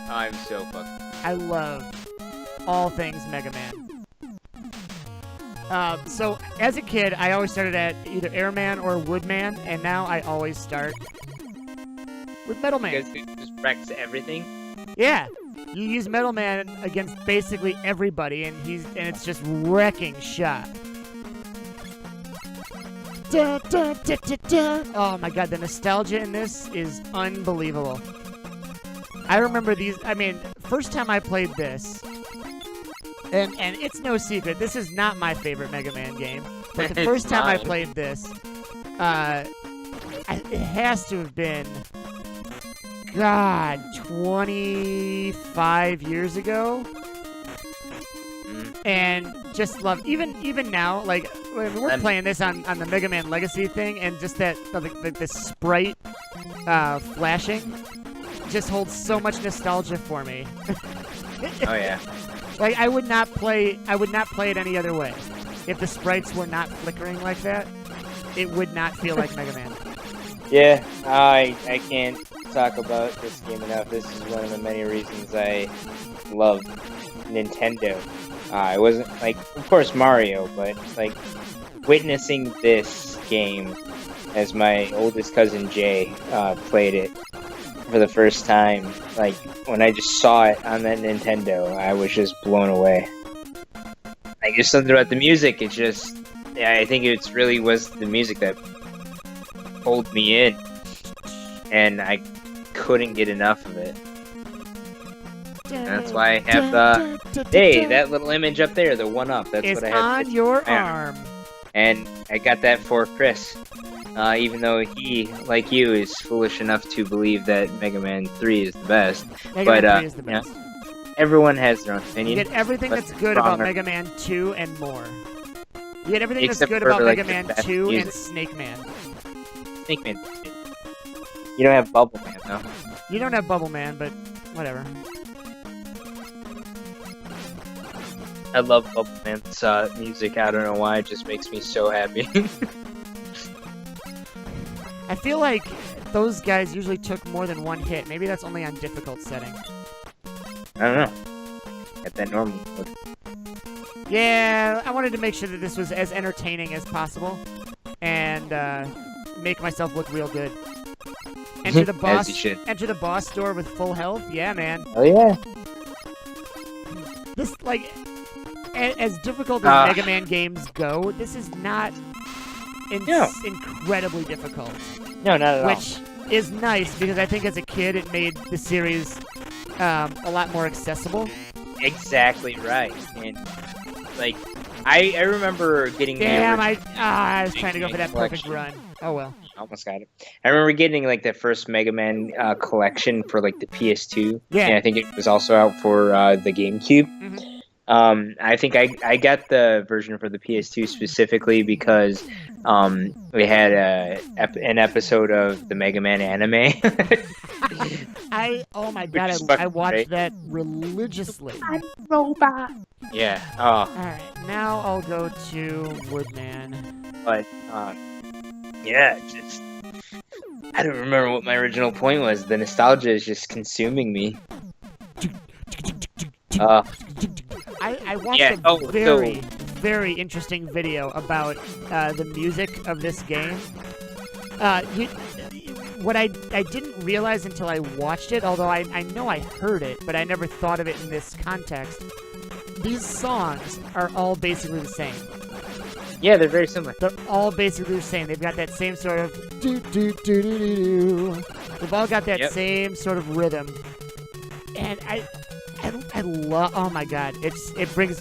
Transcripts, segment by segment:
I'm so fucked. I love all things Mega Man. So as a kid, I always started at either Airman or Woodman, and now I always start with Metal Man. Because it just wrecks everything. Yeah, you use Metal Man against basically everybody, and it's just wrecking shop. Oh my god, the nostalgia in this is unbelievable. I remember these. I mean, first time I played this. And it's no secret, this is not my favorite Mega Man game. But the first time I played this, it has to have been, God, 25 years ago. And just love, even now, like, we're playing this on the Mega Man Legacy thing, and just that, the sprite flashing just holds so much nostalgia for me. Oh, yeah. Like, I would not play it any other way. If the sprites were not flickering like that, it would not feel like Mega Man. Yeah, I can't talk about this game enough. This is one of the many reasons I love Nintendo. It wasn't, like, of course Mario, but, like, witnessing this game as my oldest cousin Jay played it for the first time, like, when I just saw it on that Nintendo, I was just blown away. Like, there's something about the music, it's just, yeah, I think it really was the music that pulled me in, and I couldn't get enough of it. And that's why I have hey, that little image up there, the 1-up, that's it's what I have. on your arm. And I got that for Chris. Even though he, like you, is foolish enough to believe that Mega Man 3 is the best. Mega Man 3 is the best. You know, everyone has their own opinion. You get everything that's good about Mega Man 2 and more. You get everything Except that's good for, about like, Mega Man 2 and Snake Man. Snake Man. You don't have Bubble Man, though. You don't have Bubble Man, but whatever. I love Bubble Man's music. I don't know why. It just makes me so happy. I feel like those guys usually took more than one hit. Maybe that's only on difficult setting. I don't know. At that normal. Yeah, I wanted to make sure that this was as entertaining as possible, and make myself look real good. Enter the boss. As you should. Enter the boss door with full health. Yeah, man. Oh yeah. This, like, as difficult as Mega Man games go, this is not incredibly difficult. No, not at all. Which is nice, because I think as a kid it made the series a lot more accessible. Exactly right. And, like, I remember getting Damn, I was trying to go for that perfect run. Oh well. Almost got it. I remember getting, like, that first Mega Man collection for, like, the PS2. Yeah. And I think it was also out for the GameCube. Mm-hmm. I think I got the version for the PS2 specifically because we had an episode of the Mega Man anime. Oh my god, I watched that religiously. I'm a robot. Yeah. Alright, now I'll go to Woodman. But yeah, just I don't remember what my original point was. The nostalgia is just consuming me. I watched a very interesting video about the music of this game. What I didn't realize until I watched it, although I know I heard it, but I never thought of it in this context. These songs are all basically the same. Yeah, they're very similar. They're all basically the same. They've got that same sort of do-do-do-do-do-do. They've all got that same sort of rhythm. And I love, oh my god, it brings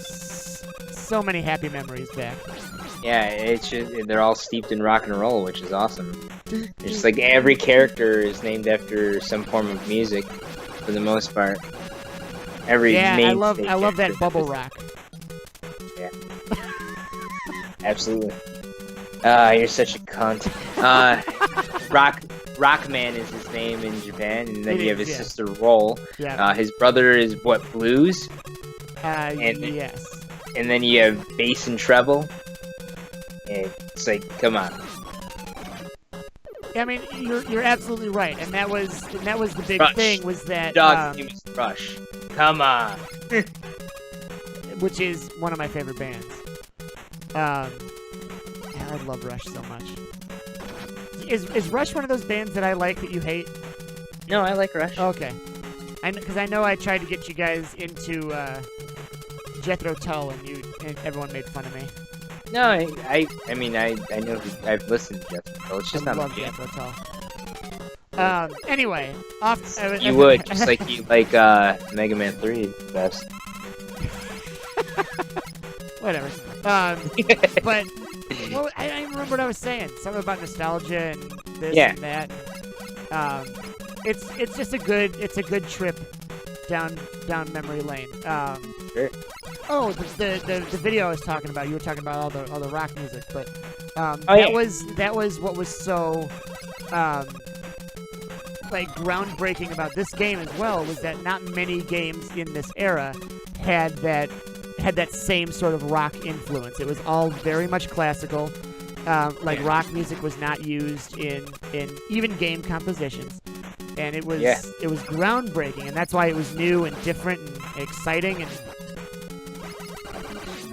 so many happy memories back. Yeah, it's just, they're all steeped in rock and roll, which is awesome. It's just like every character is named after some form of music, for the most part. I love that bubble rock. Yeah. Absolutely. You're such a cunt. Rockman is his name in Japan, and then It you have is, his yeah. sister Roll. Yeah. His brother is what, Blues, and- yes. and then you have bass and treble. And it's like, come on. I mean, you're absolutely right, and that was the big Rush. thing was that Dog's name is Rush. Come on. which is one of my favorite bands. I love Rush so much. Is Rush one of those bands that I like that you hate? No, I like Rush. Okay, because I know I tried to get you guys into Jethro Tull, and everyone made fun of me. No, I mean, I know I've listened to Jethro Tull. It's just I not love my jam. Jethro Tull. Anyway, You would, just like you like Mega Man 3 the best. Whatever. But well, I don't even remember what I was saying. Something about nostalgia and this Yeah. and that. It's just a good trip down memory lane. Sure. Oh, the video I was talking about. You were talking about all the rock music, but Oh, that yeah. that was what was so like groundbreaking about this game as well, was that not many games in this era had that same sort of rock influence. It was all very much classical. Like Yeah. rock music was not used in even game compositions, and it was Yeah. groundbreaking, and that's why it was new and different and exciting.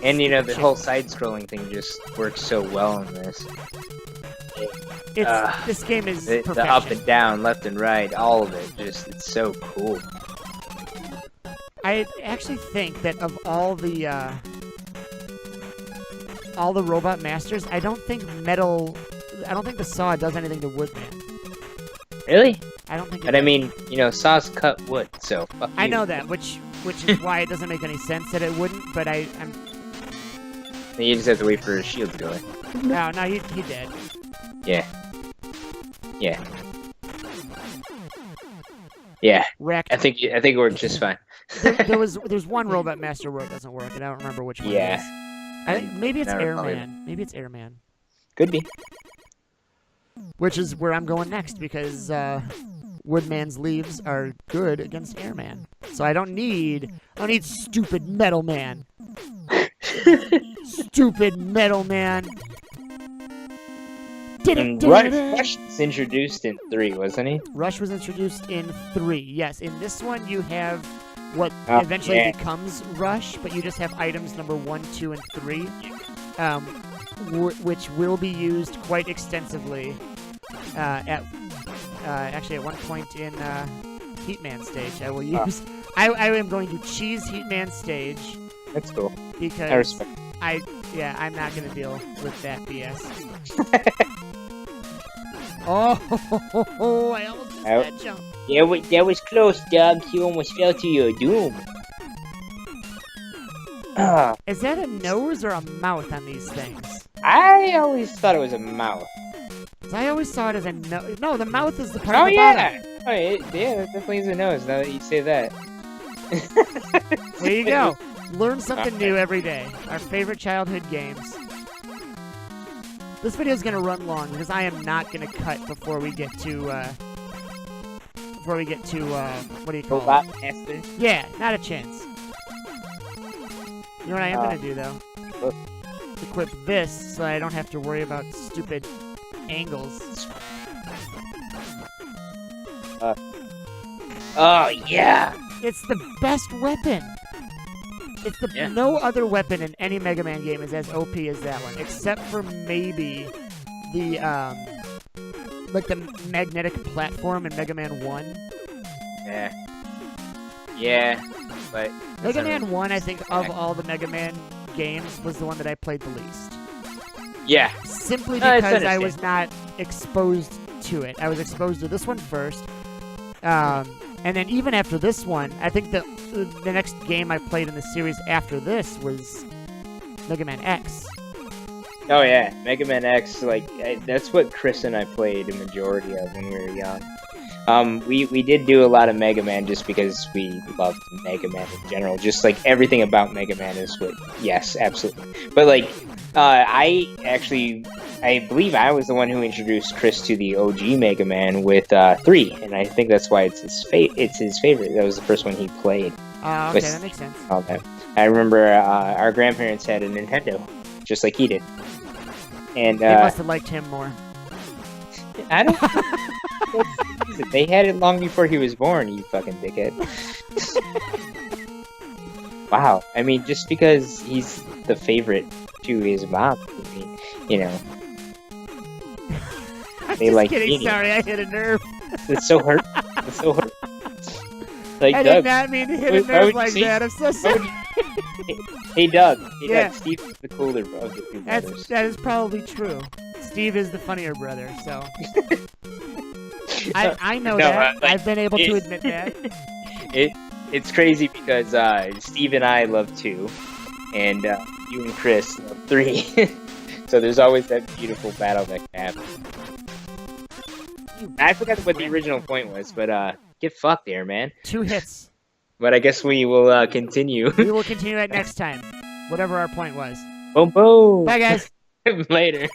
And you know, the whole side-scrolling thing just works so well in this. And this game is The perfection. up and down, left and right, all of it, it's so cool. I actually think that of all the Robot Masters, I don't think the Saw does anything to Woodman. Really? I don't think. But I mean, you know, Saw's cut wood, so fuck I you. know that, which is why it doesn't make any sense that it wouldn't. But I'm You just have to wait for his shield to go in. no, he did. Yeah. Yeah. Yeah. Wrecked. I think it worked just fine. There's one Robot Master where it doesn't work, and I don't remember which one. Yeah. It is. I think maybe it's I don't recall Airman. Maybe it's Airman. Could be. Which is where I'm going next, because Woodman's leaves are good against Airman. So I don't need stupid Metal Man. Stupid Metal Man. And Rush was introduced in 3, wasn't he? Rush was introduced in 3. Yes, in this one you have what Oh, eventually yeah. becomes Rush, but you just have items number 1, 2, and 3, which will be used quite extensively actually at one point in Heatman stage. I will use. I am going to cheese Heatman stage That's cool. because I respect. I'm not going to deal with that BS. Oh, I almost missed that jump. That was close, Dubs. You almost fell to your doom. Is that a nose or a mouth on these things? I always thought it was a mouth. 'Cause I always saw it as a nose. No, the mouth is the part Oh on the yeah! bottom. Oh yeah, it definitely is a nose, now that you say that. There you go. Learn something new every day. Our favorite childhood games. This video is going to run long because I am not going to cut before we get to what do you call Robot it? Master. Yeah, not a chance. You know what I am going to do though? What? Equip this so I don't have to worry about stupid angles. Oh yeah! It's the best weapon. It's the Yeah. no other weapon in any Mega Man game is as OP as that one, except for maybe the like the magnetic platform in Mega Man 1. Yeah. Yeah, but... Mega Man 1, I think, of all the Mega Man games, was the one that I played the least. Yeah. Simply No, it's because I was not exposed to it. I was exposed to this one first. And then even after this one, I think the next game I played in the series after this was Mega Man X. Oh yeah, Mega Man X, like, that's what Chris and I played a majority of when we were young. We did do a lot of Mega Man just because we loved Mega Man in general. Just like everything about Mega Man is what, yes, absolutely. But like, I actually I believe I was the one who introduced Chris to the OG Mega Man with 3, and I think that's why it's his favorite. That was the first one he played. Oh, okay, that makes sense. All that. I remember our grandparents had a Nintendo, just like he did, and They must have liked him more. I don't. They had it long before he was born. You fucking dickhead. Wow. I mean, just because he's the favorite to his mom, I mean, you know. I'm They just like kidding. eating. Sorry, I hit a nerve. It's so hurt. It's so hurt. Like I Doug. did not mean to hit Why a would nerve you like say- that. I'm so why sorry. would Hey Doug. Hey Yeah. Doug. Steve's the cooler of the two brothers. That is probably true. Steve is the funnier brother, so. I know No, that. like, I've been able to it- admit that. It's crazy because Steve and I love 2, and you and Chris love 3. So there's always that beautiful battle that can happen. I forgot what the original point was, but get fucked there, man. 2 hits. But I guess we will continue. We will continue that next time. Whatever our point was. Boom boom. Bye, guys. Later.